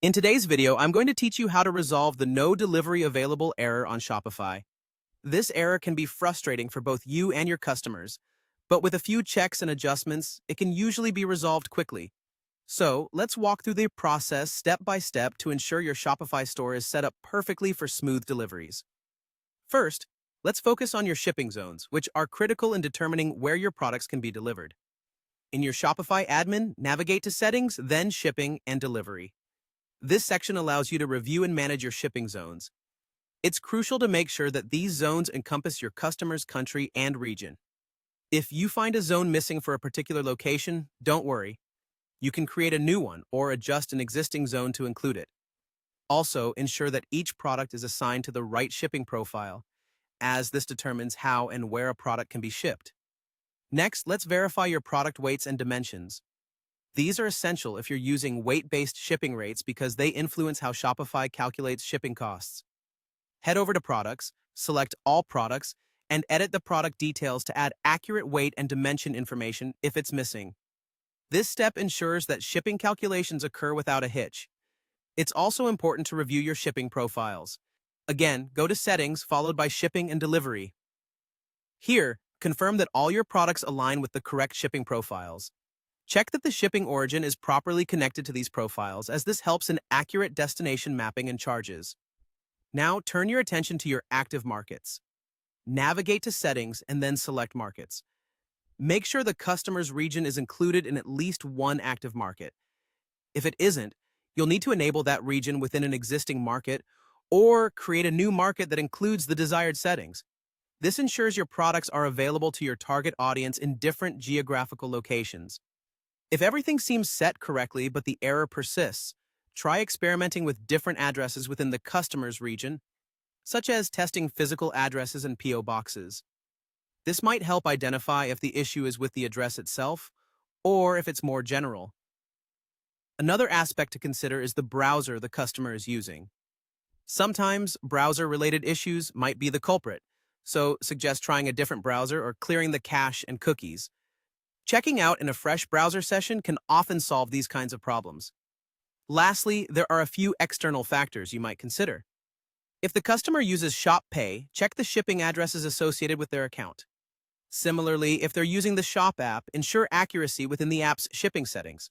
In today's video, I'm going to teach you how to resolve the no delivery available error on Shopify. This error can be frustrating for both you and your customers, but with a few checks and adjustments, it can usually be resolved quickly. So, let's walk through the process step by step to ensure your Shopify store is set up perfectly for smooth deliveries. First, let's focus on your shipping zones, which are critical in determining where your products can be delivered. In your Shopify admin, navigate to Settings, then Shipping and Delivery. This section allows you to review and manage your shipping zones. It's crucial to make sure that these zones encompass your customer's country and region. If you find a zone missing for a particular location, don't worry. You can create a new one or adjust an existing zone to include it. Also, ensure that each product is assigned to the right shipping profile, as this determines how and where a product can be shipped. Next, let's verify your product weights and dimensions. These are essential if you're using weight-based shipping rates because they influence how Shopify calculates shipping costs. Head over to Products, select All Products, and edit the product details to add accurate weight and dimension information if it's missing. This step ensures that shipping calculations occur without a hitch. It's also important to review your shipping profiles. Again, go to Settings followed by Shipping and Delivery. Here, confirm that all your products align with the correct shipping profiles. Check that the shipping origin is properly connected to these profiles, as this helps in accurate destination mapping and charges. Now, turn your attention to your active markets. Navigate to Settings and then select Markets. Make sure the customer's region is included in at least one active market. If it isn't, you'll need to enable that region within an existing market or create a new market that includes the desired settings. This ensures your products are available to your target audience in different geographical locations. If everything seems set correctly but the error persists, try experimenting with different addresses within the customer's region, such as testing physical addresses and PO boxes. This might help identify if the issue is with the address itself or if it's more general. Another aspect to consider is the browser the customer is using. Sometimes browser-related issues might be the culprit, so suggest trying a different browser or clearing the cache and cookies. Checking out in a fresh browser session can often solve these kinds of problems. Lastly, there are a few external factors you might consider. If the customer uses Shop Pay, check the shipping addresses associated with their account. Similarly, if they're using the Shop app, ensure accuracy within the app's shipping settings.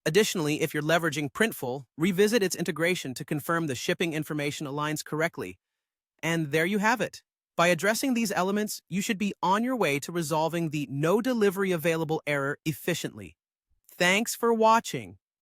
Additionally, if you're leveraging Printful, revisit its integration to confirm the shipping information aligns correctly. And there you have it. By addressing these elements, you should be on your way to resolving the no delivery available error efficiently. Thanks for watching.